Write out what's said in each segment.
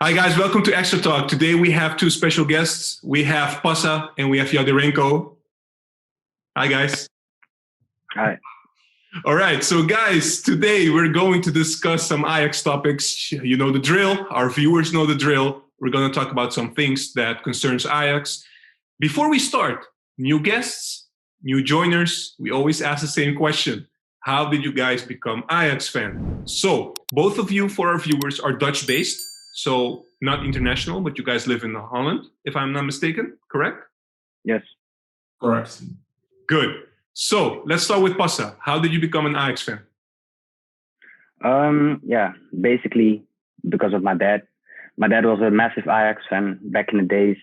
Hi guys, welcome to Extra Talk. Today we have two special guests. We have Passa and we have Jadirenko. Hi guys. Hi. All right, so guys, today we're going to discuss some Ajax topics. You know the drill. Our viewers know the drill. We're going to talk about some things that concerns Ajax. Before we start, new guests, new joiners, we always ask the same question. How did you guys become Ajax fan? So both of you, for our viewers, are Dutch-based. So not international, but you guys live in Holland, if I'm not mistaken, correct? Yes. Correct. Good. So let's start with Passa. How did you become an Ajax fan? Basically because of my dad. My dad was a massive Ajax fan back in the days.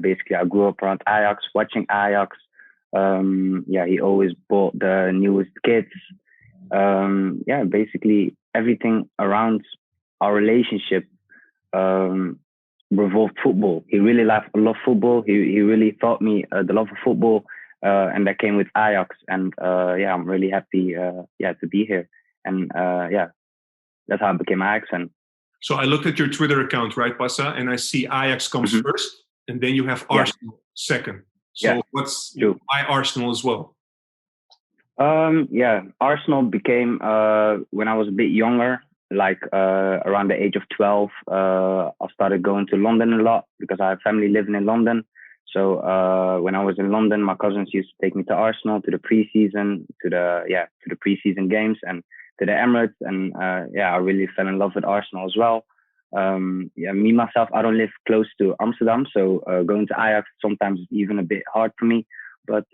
Basically I grew up around Ajax, watching Ajax. He always bought the newest kits. Basically everything around our relationship revolved football. He really loved football. He really taught me the love of football, and that came with Ajax. And I'm really happy to be here. And that's how I became Ajax fan. So I looked at your Twitter account, right, Passa, and I see Ajax comes first, and then you have Arsenal second. So why Arsenal as well? Arsenal became when I was a bit younger. Like around the age of 12, I started going to London a lot because I have family living in London. So when I was in London, my cousins used to take me to Arsenal, to the preseason, to the preseason games and to the Emirates. And I really fell in love with Arsenal as well. Me myself, I don't live close to Amsterdam, so going to Ajax sometimes is even a bit hard for me. But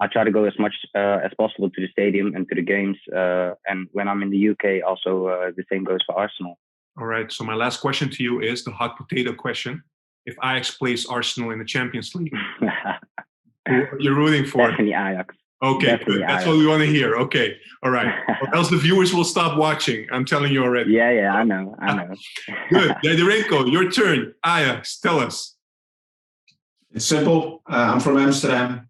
I try to go as much as possible to the stadium and to the games. And when I'm in the UK, also the same goes for Arsenal. All right. So my last question to you is the hot potato question. If Ajax plays Arsenal in the Champions League, who are you rooting for? Definitely Ajax. Okay, Definitely good. That's Ajax. what we want to hear. Okay. All right. Or else the viewers will stop watching. I'm telling you already. Yeah, I know. Good. Jadirenko, your turn. Ajax, tell us. It's simple. I'm from Amsterdam.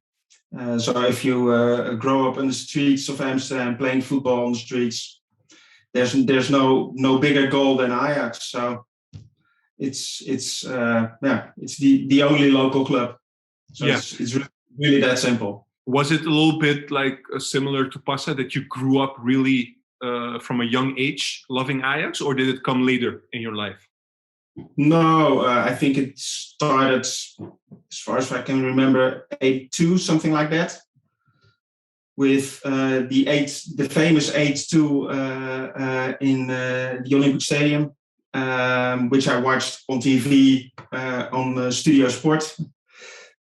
So if you grow up in the streets of Amsterdam playing football on the streets, there's no bigger goal than Ajax. So it's the only local club. So it's really that simple. Was it a little bit like similar to Passa that you grew up really from a young age loving Ajax, or did it come later in your life? No, I think it started, as far as I can remember, 82, something like that, with the famous 8-2 in the Olympic Stadium, which I watched on TV on Studio Sport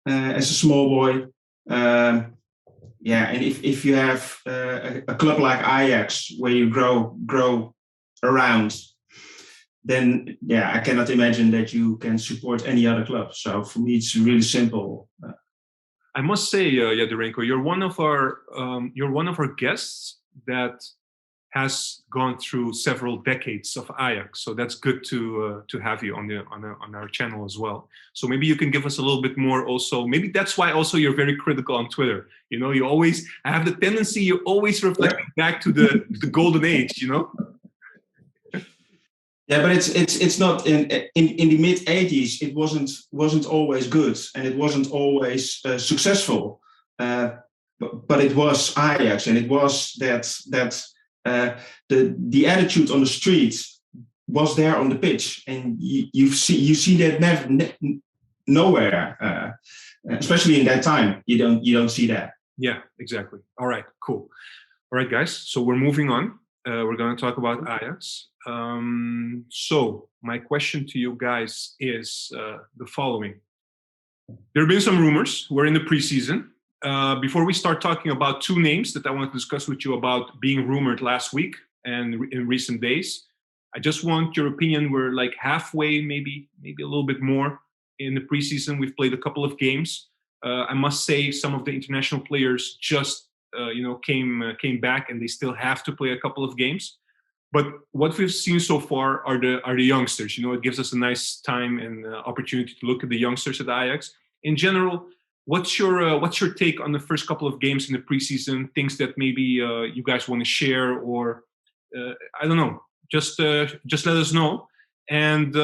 as a small boy. And if you have a club like Ajax where you grow around, then I cannot imagine that you can support any other club. So for me, it's really simple. I must say, Jadirenko, you're one of our guests that has gone through several decades of Ajax. So that's good to have you on our channel as well. So maybe you can give us a little bit more. Also, maybe that's why also you're very critical on Twitter. You know, I have the tendency you always reflect back to the golden age. You know. Yeah, but it's not in the mid 80s. It wasn't always good, and it wasn't always successful. But it was Ajax, and it was that the attitude on the streets was there on the pitch, and you see that nowhere, especially in that time. You don't see that. Yeah, exactly. All right, cool. All right, guys. So we're moving on. We're going to talk about Ajax. So my question to you guys is the following. There have been some rumors. We're in the preseason. Before we start talking about two names that I want to discuss with you about being rumored last week and in recent days, I just want your opinion. We're like halfway, maybe a little bit more in the preseason. We've played a couple of games. I must say some of the international players just came back, and they still have to play a couple of games. But what we've seen so far are the youngsters. You know, it gives us a nice time and opportunity to look at the youngsters at Ajax. In general, what's your take on the first couple of games in the preseason? Things that maybe you guys want to share, or I don't know. Just let us know. and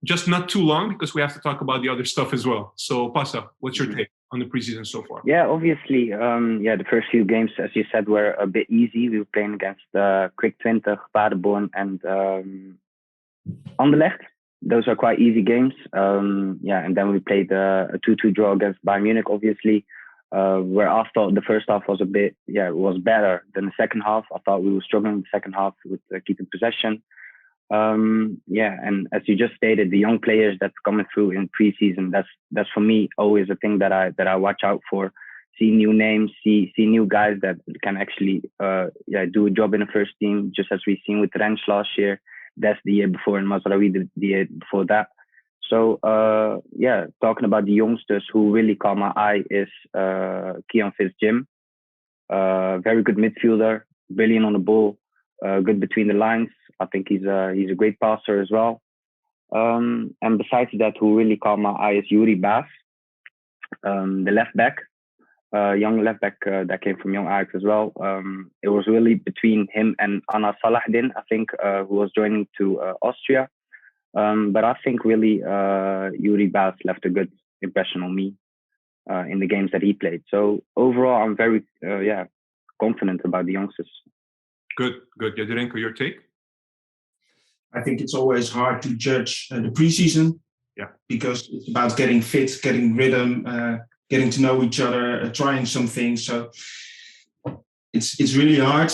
just not too long because we have to talk about the other stuff as well. So, Passa, what's your take on the preseason so far? Yeah, obviously, the first few games, as you said, were a bit easy. We were playing against Quick 20, Paderborn, and Anderlecht. Those are quite easy games. And then we played a 2-2 draw against Bayern Munich, obviously, where I thought the first half was was better than the second half. I thought we were struggling in the second half with keeping possession. And as you just stated, the young players that's coming through in preseason, that's for me always a thing that I watch out for. See new names, see new guys that can actually do a job in the first team, just as we've seen with Rens last year. That's the year before, and Mazraoui the year before that. So talking about the youngsters who really caught my eye is Kian Fitz-Jim, very good midfielder, brilliant on the ball, good between the lines. I think he's a great passer as well. And besides that, who really caught my eye is Yuri Baas, the left back, young left back that came from Young Ajax as well. It was really between him and Anna Salahdin, I think, who was joining to Austria. But I think really Yuri Baas left a good impression on me in the games that he played. So overall, I'm very confident about the youngsters. Good. Jadirenko, your take? I think it's always hard to judge the preseason, because it's about getting fit, getting rhythm, getting to know each other, trying some things. So it's really hard.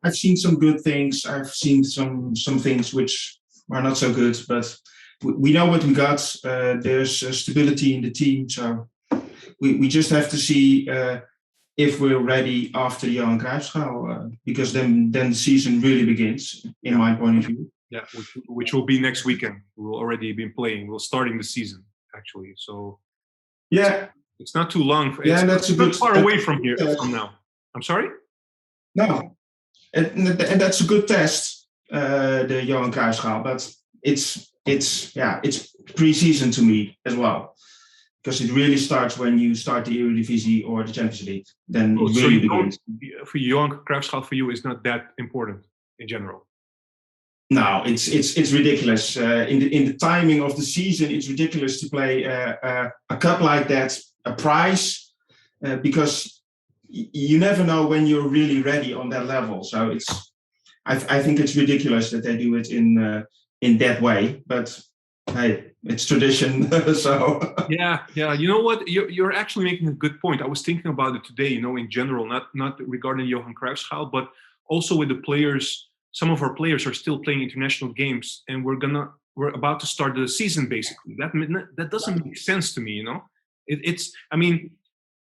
I've seen some good things. I've seen some things which are not so good, but we know what we got. There's stability in the team, so we just have to see if we're ready after the Johan Cruijffschaal, because then the season really begins, in my point of view. Yeah, which will be next weekend. We'll already be playing. We're starting the season, actually. So it's not too long. That's a good far away from here from now. I'm sorry? No, and that's a good test, the Johan Cruijffschaal, but it's pre-season to me as well. Because it really starts when you start the Eredivisie or the Champions League. Then it really begins. For Johan Cruijffschaal, for you, is not that important in general. No, it's ridiculous. In the timing of the season, it's ridiculous to play a cup like that, a prize, because you never know when you're really ready on that level. So I think it's ridiculous that they do it in that way. But hey, it's tradition. So yeah. You know what? You're actually making a good point. I was thinking about it today. In general, not regarding Johan Cruijffschaal, but also with the players. Some of our players are still playing international games, and we're about to start the season. Basically, that doesn't make sense to me.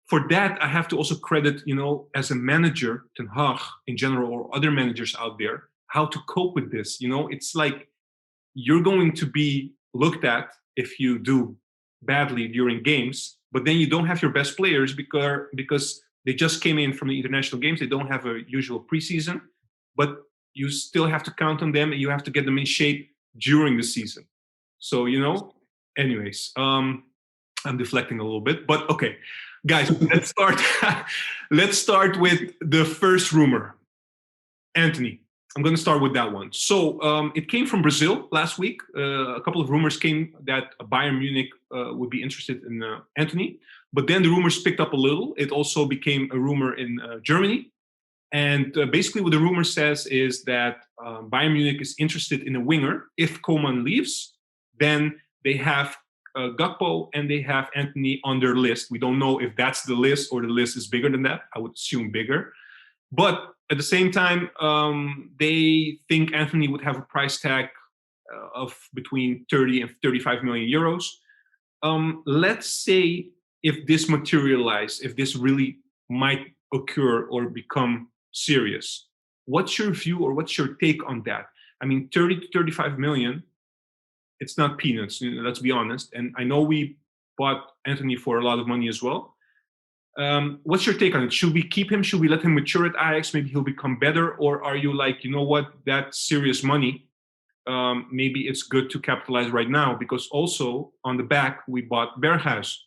For that I have to also credit, as a manager, Ten Hag in general, or other managers out there, how to cope with this. It's like you're going to be looked at if you do badly during games, but then you don't have your best players because they just came in from the international games. They don't have a usual preseason, but you still have to count on them, and you have to get them in shape during the season. So, anyways, I'm deflecting a little bit, but okay, guys, let's start. Let's start with the first rumor. Antony. I'm going to start with that one. So it came from Brazil last week. A couple of rumors came that Bayern Munich would be interested in Antony. But then the rumors picked up a little. It also became a rumor in Germany. And basically what the rumor says is that Bayern Munich is interested in a winger. If Koeman leaves, then they have Gakpo and they have Antony on their list. We don't know if that's the list or the list is bigger than that. I would assume bigger. But at the same time, they think Antony would have a price tag of between 30 and 35 million euros. Let's say if this materializes, if this really might occur or become serious, what's your view or what's your take on that? 30 to 35 million, it's not peanuts, let's be honest. And I know we bought Antony for a lot of money as well. What's your take on it? Should we keep him? Should we let him mature at Ajax? Maybe he'll become better? Or are you like, that's serious money. Maybe it's good to capitalize right now, because also on the back, we bought Berghuis,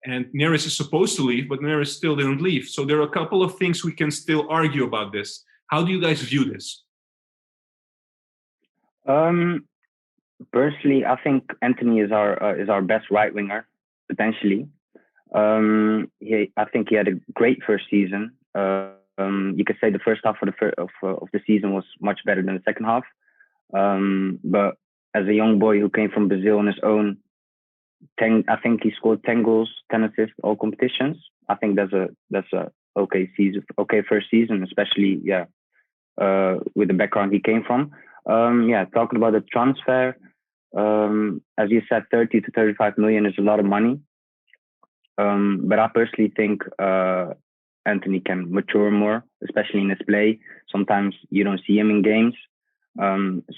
and Neres is supposed to leave, but Neres still didn't leave. So there are a couple of things we can still argue about this. How do you guys view this? Personally, I think Antony is our best right winger potentially. I think he had a great first season. You could say the first half of the season was much better than the second half. But as a young boy who came from Brazil on his own, I think he scored 10 goals, 10 assists, all competitions. I think that's a okay season, okay first season, especially with the background he came from. Talking about the transfer, as you said, 30 to 35 million is a lot of money. But I personally think Antony can mature more, especially in his play. Sometimes you don't see him in games.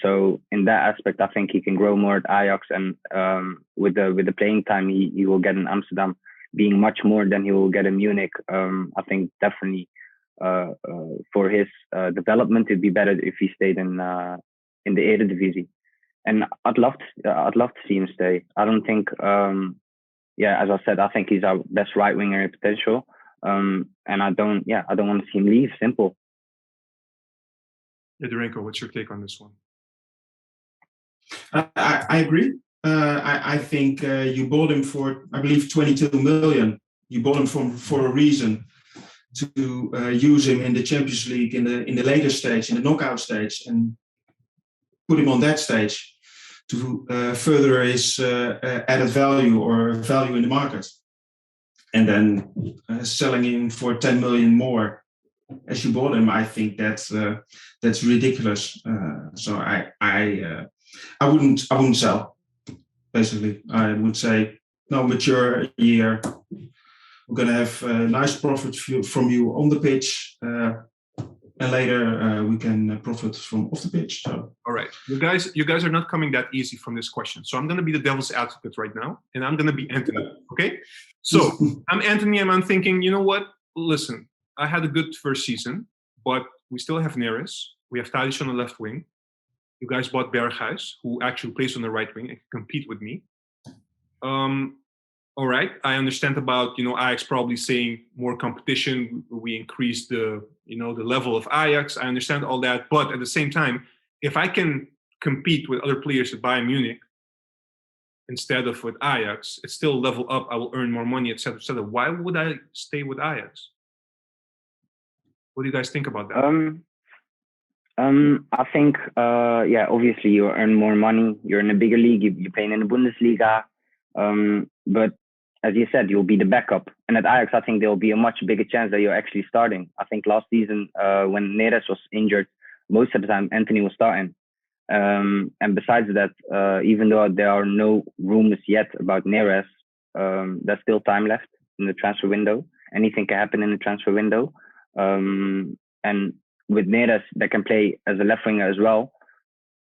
So in that aspect, I think he can grow more at Ajax, and with the playing time he will get in Amsterdam, being much more than he will get in Munich. I think definitely for his development, it'd be better if he stayed in the Eredivisie. And I'd love to see him stay. I don't think, as I said, I think he's our best right winger in potential. And I don't want to see him leave. Simple. Fedorenko, what's your take on this one? I agree. I think you bought him for, I believe, 22 million. You bought him for a reason, to use him in the Champions League in the later stage, in the knockout stage, and put him on that stage to further his added value or value in the market. And then selling him for 10 million more as you bought him, I think that's ridiculous. So I wouldn't sell. Basically, I would say no, mature year. We're gonna have nice profit from you on the pitch, and later we can profit from off the pitch. So. All right, you guys are not coming that easy from this question. So I'm gonna be the devil's advocate right now, and I'm gonna be Antony. Okay, so I'm Antony, and I'm thinking, you know what? Listen, I had a good first season, but we still have Neres. We have Tadic on the left wing. You guys bought Bergwijn, who actually plays on the right wing and can compete with me. All right, I understand about Ajax probably saying more competition. We increase the level of Ajax. I understand all that, but at the same time, if I can compete with other players at Bayern Munich instead of with Ajax, it's still level up. I will earn more money, etc., etc. Why would I stay with Ajax? What do you guys think about that? I think, obviously you earn more money. You're in a bigger league. You're playing in the Bundesliga. But as you said, you'll be the backup. And at Ajax, I think there will be a much bigger chance that you're actually starting. I think last season, when Neres was injured, most of the time Antony was starting. And besides that, even though there are no rumors yet about Neres, there's still time left in the transfer window. Anything can happen in the transfer window. And with Neres, that can play as a left winger as well.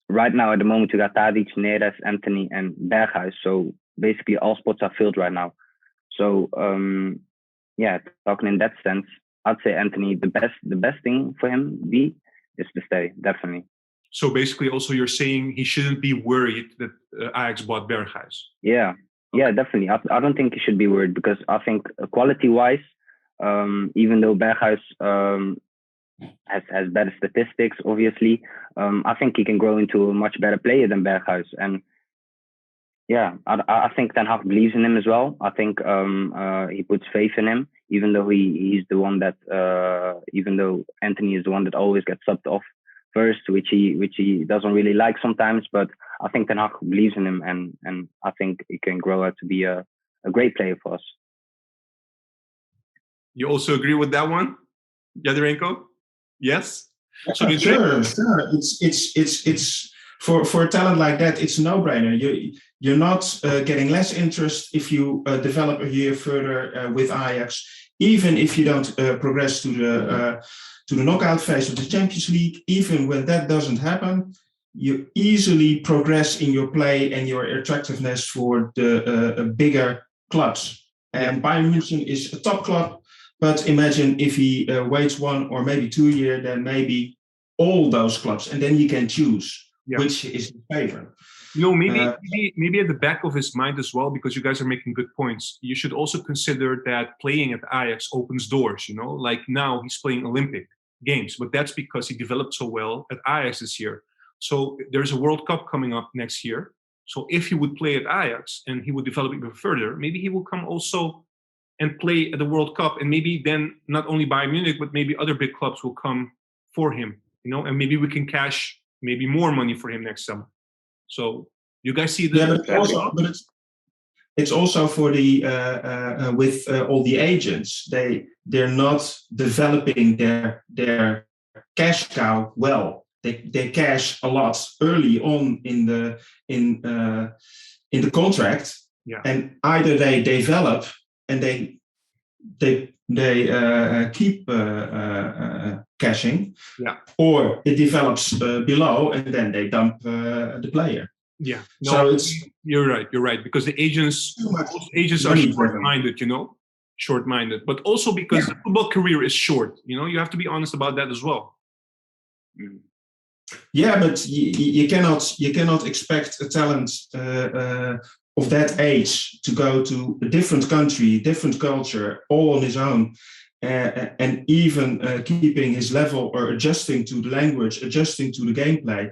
Right now, at the moment, we got Tadic, Neres, Antony, and Bergwijn. So basically, all spots are filled right now. So talking in that sense, I'd say Antony, the best thing for him is to stay, definitely. So basically, also you're saying he shouldn't be worried that Ajax bought Bergwijn. Yeah, okay. Yeah, definitely. I don't think he should be worried, because I think quality-wise, even though Bergwijn has better statistics, obviously, I think he can grow into a much better player than Bergwijn. And I think Ten Hag believes in him as well. I think he puts faith in him, even though he's the one that, even though Antony is the one that always gets subbed off first, which he doesn't really like sometimes. But I think Ten Hag believes in him, and I think he can grow out to be a great player for us. You also agree with that one, Fedorenko? Yes. So sure. It's for a talent like that, it's a no-brainer. You're not getting less interest if you develop a year further with Ajax, even if you don't progress to the knockout phase of the Champions League. Even when that doesn't happen, you easily progress in your play and your attractiveness for the bigger clubs. And Bayern Munich is a top club. But imagine if he waits 1 or maybe 2 years, then maybe all those clubs, and then he can choose which is his favorite. Maybe at the back of his mind as well, because you guys are making good points. You should also consider that playing at Ajax opens doors. Like now he's playing Olympic games, but that's because he developed so well at Ajax this year. So there's a World Cup coming up next year. So if he would play at Ajax and he would develop even further, maybe he will come also and play at the World Cup. And maybe then not only Bayern Munich, but maybe other big clubs will come for him, and maybe we can cash maybe more money for him next summer. So you guys see that? Yeah, but it's also for the with all the agents. They're not developing their cash cow well. They cash a lot early on in the contract, and either they develop and they keep cashing, or it develops below and then they dump the player. Yeah, no, so you're right, because the agents are short-minded, short-minded, but also because the football career is short. You have to be honest about that as well. Yeah, but you cannot expect a talent of that age to go to a different country, different culture, all on his own, and even keeping his level or adjusting to the language, adjusting to the gameplay.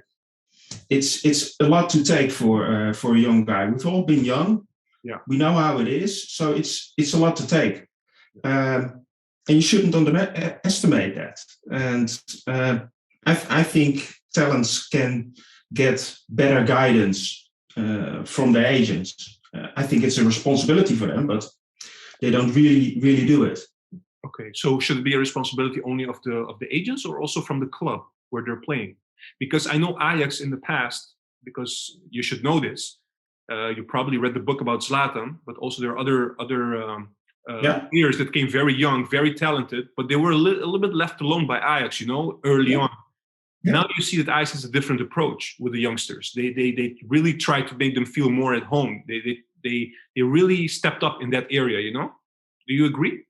It's a lot to take for a young guy. We've all been young. Yeah, we know how it is. So it's a lot to take, and you shouldn't underestimate that. And I think talents can get better guidance from their agents. I think it's a responsibility for them, but they don't really do it. Okay, so should it be a responsibility only of the agents or also from the club where they're playing? Because I know Ajax in the past, because you should know this. You probably read the book about Zlatan, but also there are other players that came very young, very talented, but they were a little bit left alone by Ajax, early on. Yeah. Now you see that Ajax has a different approach with the youngsters. They really try to make them feel more at home. They really stepped up in that area. Do you agree?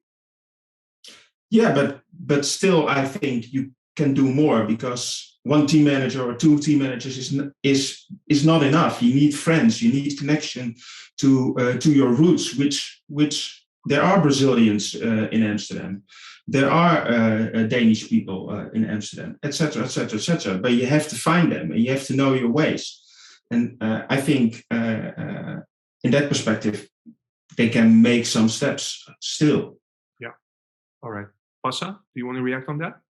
Yeah, but still, I think you can do more, because one team manager or two team managers is not enough. You need friends. You need connection to your roots, which there are Brazilians in Amsterdam. There are Danish people in Amsterdam, etc., etc., etc. But you have to find them, and you have to know your ways. And I think in that perspective, they can make some steps still. Yeah. All right. Passa, do you want to react on that?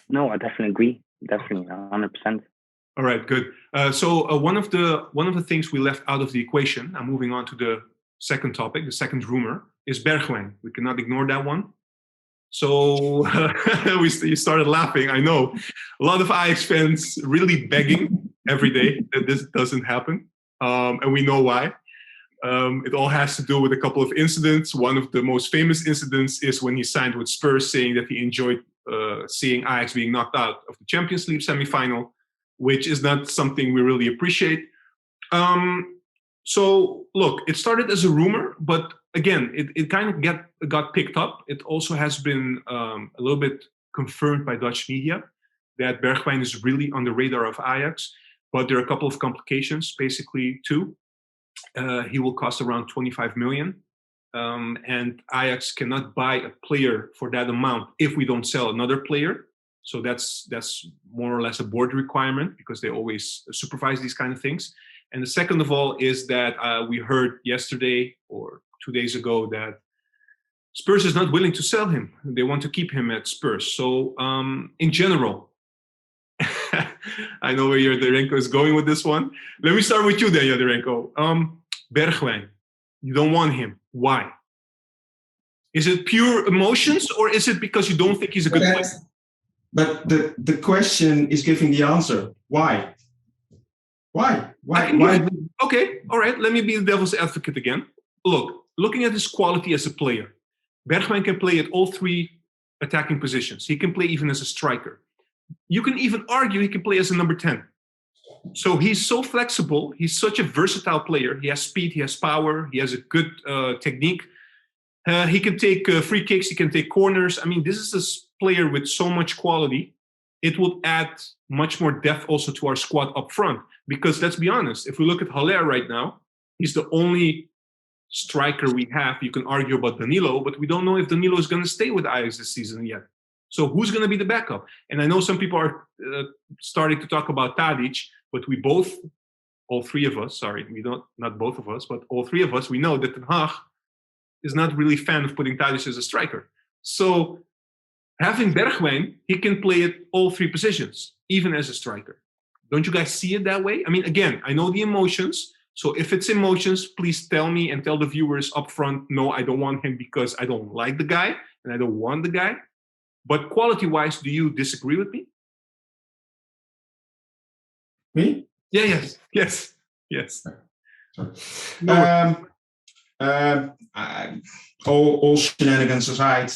No, I definitely agree. Definitely, 100%. All right, good. So one of the things we left out of the equation, I'm moving on to the second topic, the second rumor, is Bergwijn. We cannot ignore that one. So you started laughing. I know a lot of Ajax fans really begging every day that this doesn't happen, and we know why. It all has to do with a couple of incidents. One of the most famous incidents is when he signed with Spurs, saying that he enjoyed seeing Ajax being knocked out of the Champions League semi-final, which is not something we really appreciate. So look, it started as a rumor, but again, it kind of got picked up. It also has been a little bit confirmed by Dutch media that Bergwijn is really on the radar of Ajax, but there are a couple of complications, basically two. He will cost around 25 million. And Ajax cannot buy a player for that amount if we don't sell another player. So that's more or less a board requirement, because they always supervise these kind of things. And the second of all is that we heard yesterday or 2 days ago that Spurs is not willing to sell him. They want to keep him at Spurs. So in general, I know where Yoderenko is going with this one. Let me start with you then, Yoderenko. Bergwijn, you don't want him. Why? Is it pure emotions, or is it because you don't think he's a good player? But the question is giving the answer. Why? Why? Okay, all right. Let me be the devil's advocate again. Looking at his quality as a player, Bergwijn can play at all three attacking positions. He can play even as a striker. You can even argue he can play as a number 10. So he's so flexible. He's such a versatile player. He has speed, he has power, he has a good technique. He can take free kicks, he can take corners. I mean, this is a player with so much quality. It will add much more depth also to our squad up front. Because let's be honest, if we look at Haller right now, he's the only striker we have. You can argue about Danilo, but we don't know if Danilo is going to stay with Ajax this season yet. So who's going to be the backup? And I know some people are starting to talk about Tadic, but all three of us, not both of us, but all three of us, we know that Ten Hag is not really a fan of putting Tadic as a striker. So having Bergwijn, he can play at all three positions, even as a striker. Don't you guys see it that way? I mean, again, I know the emotions. So if it's emotions, please tell me and tell the viewers up front, no, I don't want him because I don't like the guy and I don't want the guy. But quality-wise, do you disagree with me? Me? Yeah, yes. Sorry. All shenanigans aside,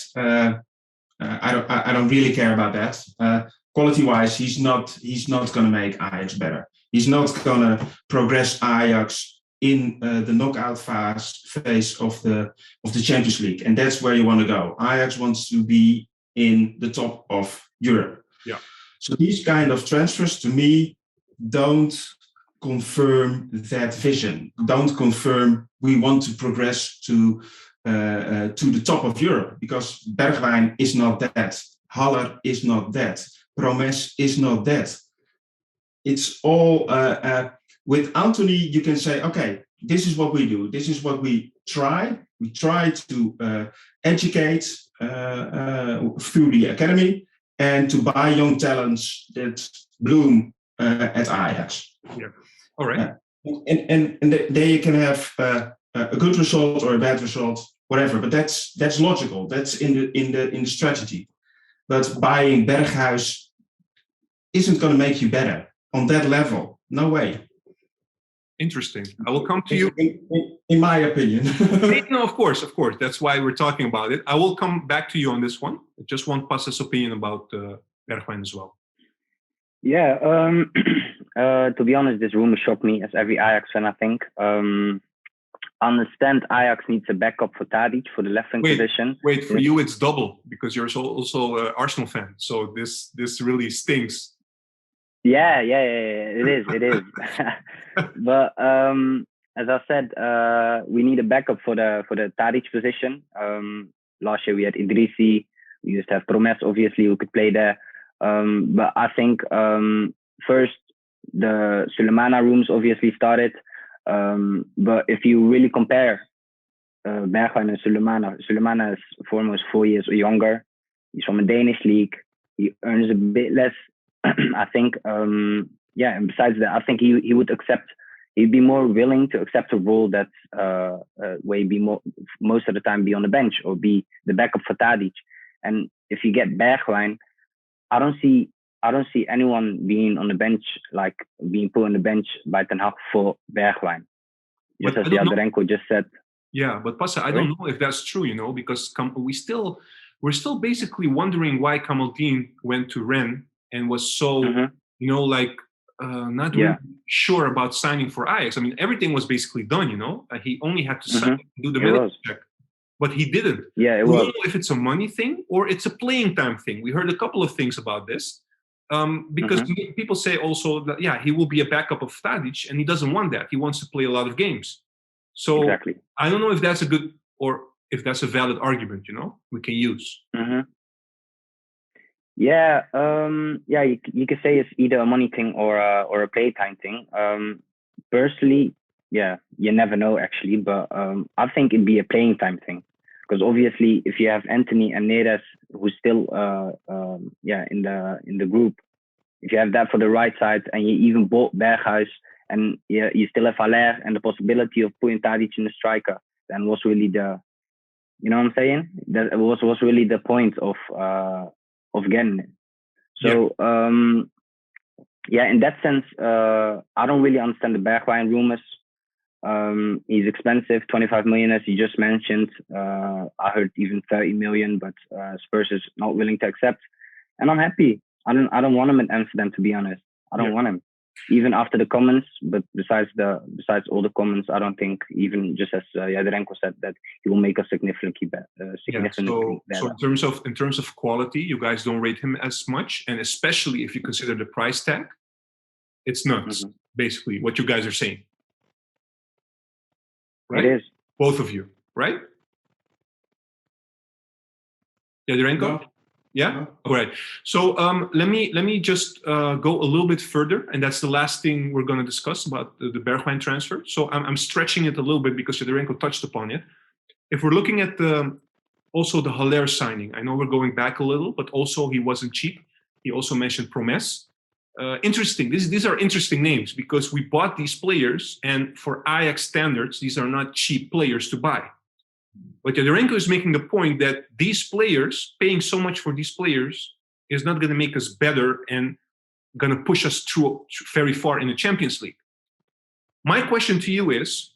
I don't really care about that. Quality-wise, he's not going to make Ajax better. He's not going to progress Ajax in the knockout phase of the Champions League, and that's where you want to go. Ajax wants to be in the top of Europe. Yeah. So these kind of transfers to me don't confirm that vision. Don't confirm we want to progress to the top of Europe, because Bergwijn is not that. Haller is not that. Promes is not that. It's all with Antony. You can say, okay, this is what we do. This is what we try. We try to educate through the academy and to buy young talents that bloom at Ajax. Yeah. All right. And they can have a good result or a bad result, whatever. But that's logical. That's in the strategy. But buying Berghuis isn't going to make you better on that level. No way. Interesting. I will come to you. In my opinion. No, of course. That's why we're talking about it. I will come back to you on this one. I just want Passa's opinion about Bergwijn as well. Yeah. To be honest, this rumor shocked me, as every Ajax fan, I think. I understand Ajax needs a backup for Tadic for the left wing position. Wait, for you it's double, because you're also an Arsenal fan. So this really stings. Yeah, it is. But as I said, we need a backup for the Tadic position. Last year we had Idrissi. We used to have Promes, obviously, who could play there. But I think first the Sulemana rooms obviously started. But if you really compare Bergwijn and Sulemana is foremost 4 years younger. He's from a Danish league. He earns a bit less. I think, and besides that, I think he'd be more willing to accept a role that's where he'd be most of the time be on the bench or be the backup for Tadic. And if you get Bergwijn, I don't see anyone being on the bench, like being put on the bench by Ten Hag for Bergwijn. Just as Jadrenko just said. Yeah, but Passa, I don't know if that's true, because we're still basically wondering why Kamaldeen went to Rennes and was so, not really sure about signing for Ajax. I mean, everything was basically done, He only had to sign, do the medical check. But he didn't. Yeah, we don't know if it's a money thing or it's a playing time thing. We heard a couple of things about this. Because people say also that, he will be a backup of Tadic, and he doesn't want that. He wants to play a lot of games. So exactly. I don't know if that's a good or if that's a valid argument, we can use. Yeah, you could say it's either a money thing or a playtime thing. Personally, you never know actually, but I think it'd be a playing time thing, because obviously if you have Antony and Neres who's still in the group, if you have that for the right side and you even bought Berghuis and you still have Haller and the possibility of putting Tadic in the striker, then was really the, you know what I'm saying? That was really the point of getting it. So in that sense, I don't really understand the Bergwijn rumors. He's expensive, 25 million as you just mentioned. I heard even 30 million, but Spurs is not willing to accept. And I'm happy. I don't want him at Amsterdam, to be honest. I don't want him. Even after the comments, but besides all the comments, I don't think, even just as Jadrenko said, that he will make us significantly better. So in terms of quality, you guys don't rate him as much, and especially if you consider the price tag, it's nuts. Basically, what you guys are saying, right? It is. Both of you, right? Jadrenko? Yeah. All right. So let me just go a little bit further, and that's the last thing we're going to discuss about the Bergwijn transfer. So I'm stretching it a little bit because Fedorenko touched upon it. If we're looking at also the Haller signing, I know we're going back a little, but also he wasn't cheap. He also mentioned Promes. Interesting. These are interesting names because we bought these players, and for Ajax standards, these are not cheap players to buy. But Fedorenko is making the point that these players, paying so much for these players, is not going to make us better and going to push us through very far in the Champions League. My question to you is,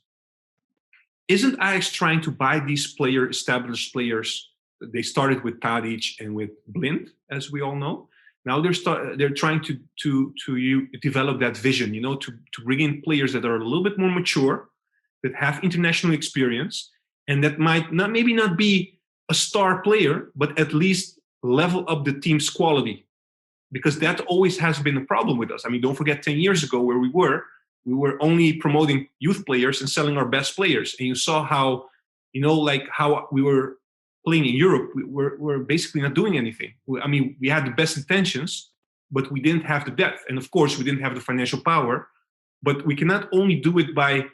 isn't Ajax trying to buy these established players? They started with Tadic and with Blind, as we all know. Now they're trying to develop that vision, to bring in players that are a little bit more mature, that have international experience, and that might maybe not be a star player, but at least level up the team's quality. Because that always has been a problem with us. I mean, don't forget 10 years ago where we were only promoting youth players and selling our best players. And you saw how, how we were playing in Europe, we're basically not doing anything. We had the best intentions, but we didn't have the depth. And of course, we didn't have the financial power. But we cannot only do it by,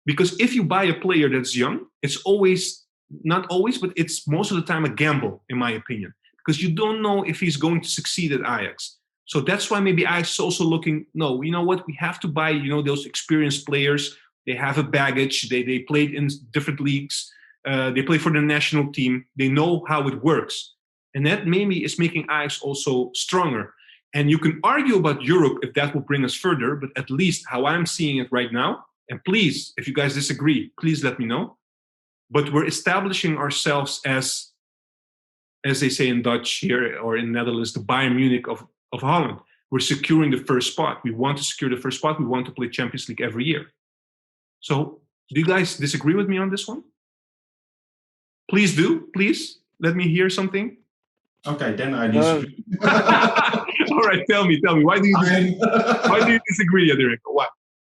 because if you buy a player that's young, it's not always, but it's most of the time a gamble, in my opinion, because you don't know if he's going to succeed at Ajax. So that's why maybe Ajax is also looking, no, you know what, we have to buy, those experienced players. They have a baggage. They played in different leagues. They play for the national team. They know how it works. And that maybe is making Ajax also stronger. And you can argue about Europe if that will bring us further, but at least how I'm seeing it right now, and please, if you guys disagree, please let me know. But we're establishing ourselves as they say in Dutch here or in Netherlands, the Bayern Munich of Holland. We're securing the first spot. We want to secure the first spot. We want to play Champions League every year. So do you guys disagree with me on this one? Please do. Please let me hear something. Okay, then I disagree. All right, tell me. Why do you disagree, Derek? Why?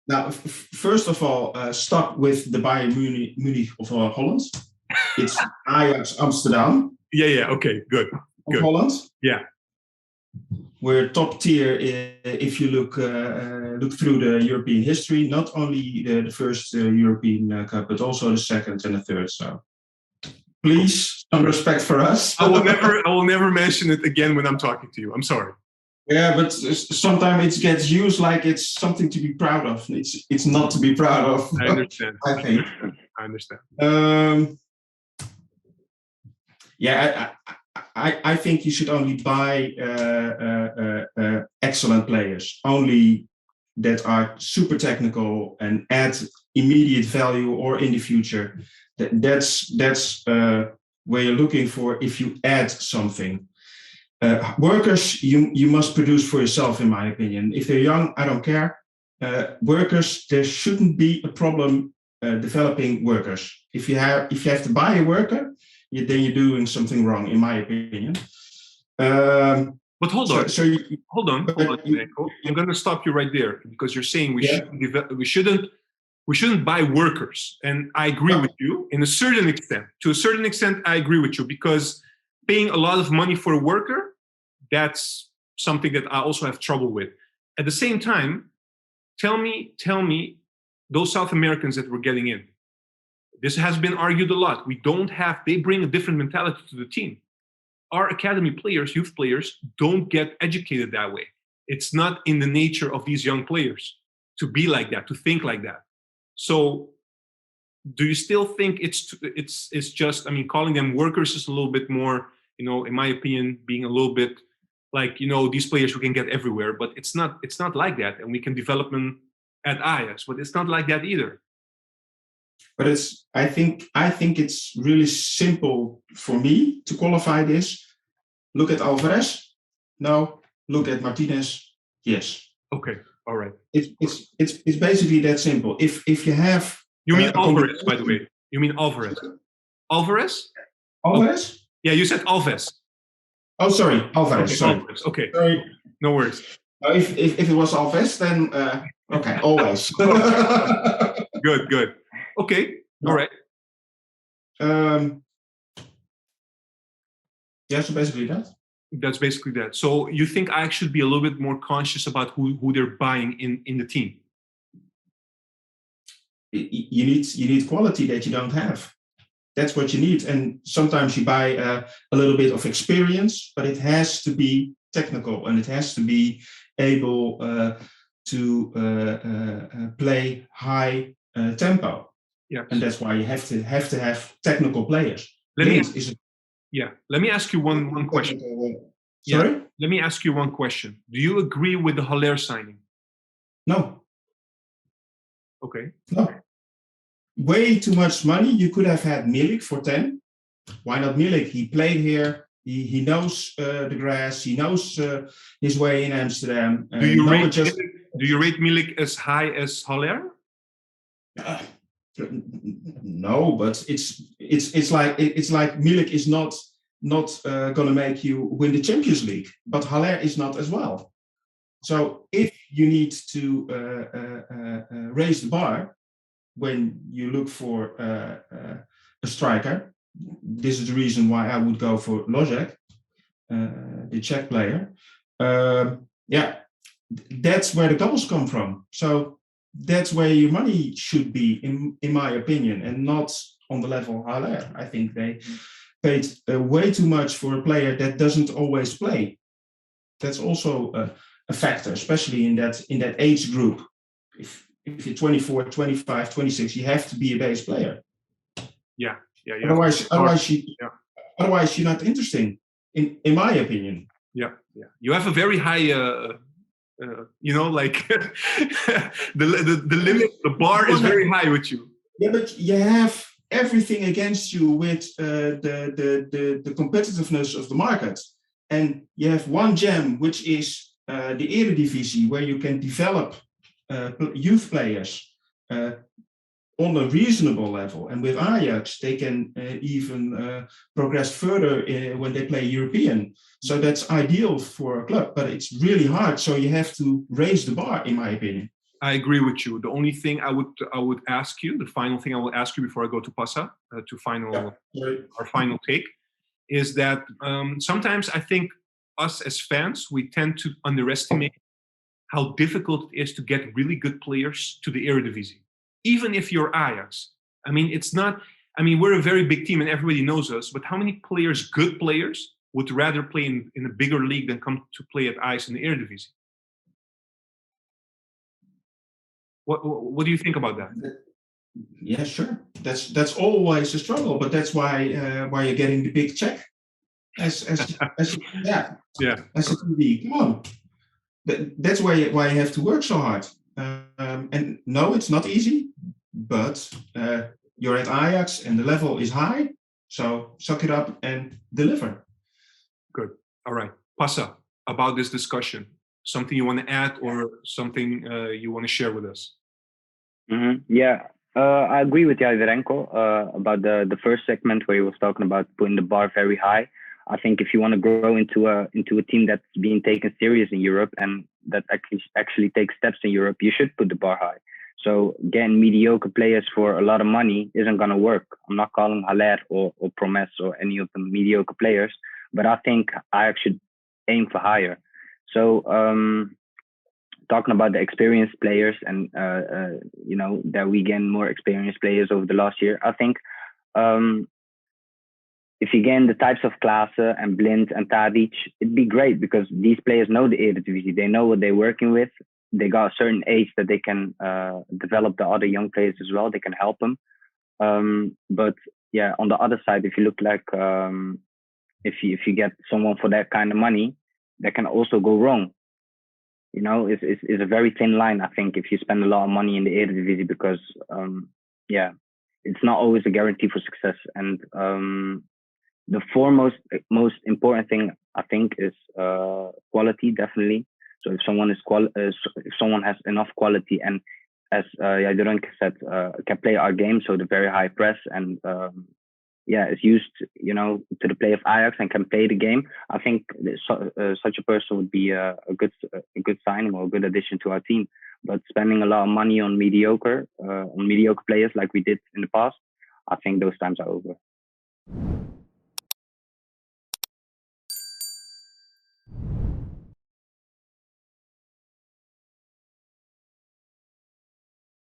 Now, first of all, stop with the Bayern Munich of Holland. It's Ajax Amsterdam. Yeah. Okay, good. Of Holland. Yeah. We're top tier if you look through the European history. Not only the first European Cup, but also the second and the third. So, please, some respect for us. I will never mention it again when I'm talking to you. I'm sorry. Yeah, but sometimes it gets used like it's something to be proud of. It's not to be proud of. I understand. I think. I understand. I think you should only buy excellent players, only that are super technical and add immediate value or in the future. That's where you're looking for if you add something. Workers, you must produce for yourself, in my opinion. If they're young, I don't care. Workers, there shouldn't be a problem developing workers. If you have to buy a worker, then you're doing something wrong, in my opinion. But hold on. Hold on. I'm going to stop you right there because you're saying we shouldn't buy workers, and I agree with you in a certain extent. To a certain extent, I agree with you because paying a lot of money for a worker, that's something that I also have trouble with. At the same time, tell me, those South Americans that we're getting in. This has been argued a lot. They bring a different mentality to the team. Our academy players, youth players, don't get educated that way. It's not in the nature of these young players to be like that, to think like that. So do you still think it's just, calling them workers is a little bit more, in my opinion, being a little bit like, these players we can get everywhere, but it's not like that. And we can develop them at Ajax, but it's not like that either. But I think it's really simple for me to qualify this. Look at Alvarez. No. Look at Martinez. Yes. Okay. All right. It's basically that simple. If you have. You mean Alvarez, by the way? You mean Alvarez? Alvarez? Alvarez? Oh, yeah, you said Alves. Oh, sorry, Alvarez. Okay, sorry. Alvarez. Okay. Sorry. No worries. If it was Alves, then okay, always. Good. Okay. All right. Yeah, so basically that. That's basically that. So you think Ajax should be a little bit more conscious about who they're buying in the team? You need quality that you don't have. That's what you need. And sometimes you buy a little bit of experience, but it has to be technical and it has to be able to play high tempo. Yes. And that's why you have to have technical players. Let me ask you one question. Sorry? Yeah. Let me ask you one question. Do you agree with the Haller signing? No. Okay. No. Way too much money. You could have had Milik for 10. Why not Milik? He played here. He knows the grass. He knows his way in Amsterdam. Do you rate Milik as high as Haller? No, but it's like Milik is not going to make you win the Champions League, but Haller is not as well. So if you need to raise the bar when you look for a striker, this is the reason why I would go for Lojek, the Czech player. That's where the goals come from. So that's where your money should be, in my opinion, and not on the level of Haller. I think they paid way too much for a player that doesn't always play. That's also a factor, especially in that age group. If you're 24, 25, 26, you have to be a base player. Yeah. Otherwise you're not interesting, in my opinion. Yeah. You have a very high, like the limit, the bar is very high with you. Yeah, but you have everything against you with the competitiveness of the market, and you have one gem, which is the Eredivisie, where you can develop youth players on a reasonable level. And with Ajax, they can even progress further when they play European. So that's ideal for a club, but it's really hard. So you have to raise the bar, in my opinion. I agree with you. The only thing I would ask you, the final thing I will ask you before I go to Passa, our final take, is that sometimes I think us as fans, we tend to underestimate how difficult it is to get really good players to the Eredivisie. Even if you're Ajax. I mean, we're a very big team and everybody knows us, but how many players, good players, would rather play in a bigger league than come to play at Ajax in the Eredivisie? What do you think about that? Yeah, sure. That's always a struggle, but that's why you're getting the big check as a TV. Come on, that's why you have to work so hard. And no, it's not easy, but you're at Ajax and the level is high, so suck it up and deliver. Good. All right, Passa, about this discussion. Something you want to add or something you want to share with us? Yeah, I agree with Renko about the first segment where he was talking about putting the bar very high. I think if you want to grow into a team that's being taken serious in Europe and that actually takes steps in Europe, you should put the bar high. So getting mediocre players for a lot of money isn't going to work. I'm not calling Haller or Promes or any of the mediocre players, but I think Ajax should aim for higher. So talking about the experienced players and that we gain more experienced players over the last year, I think if you gain the types of Klaassen and Blind and Tadic, it'd be great because these players know the Eredivisie. They know what they're working with. They got a certain age that they can develop the other young players as well. They can help them. But yeah, on the other side, if you look like if you get someone for that kind of money, that can also go wrong. You know, it's a very thin line, I think, if you spend a lot of money in the Eredivisie because it's not always a guarantee for success. And the foremost most important thing, I think, is quality, definitely. So if someone if someone has enough quality and, as Jeroen said, can play our game, so the very high press and is used, to the play of Ajax and can play the game, I think such a person would be a good signing or a good addition to our team. But spending a lot of money on mediocre players like we did in the past, I think those times are over.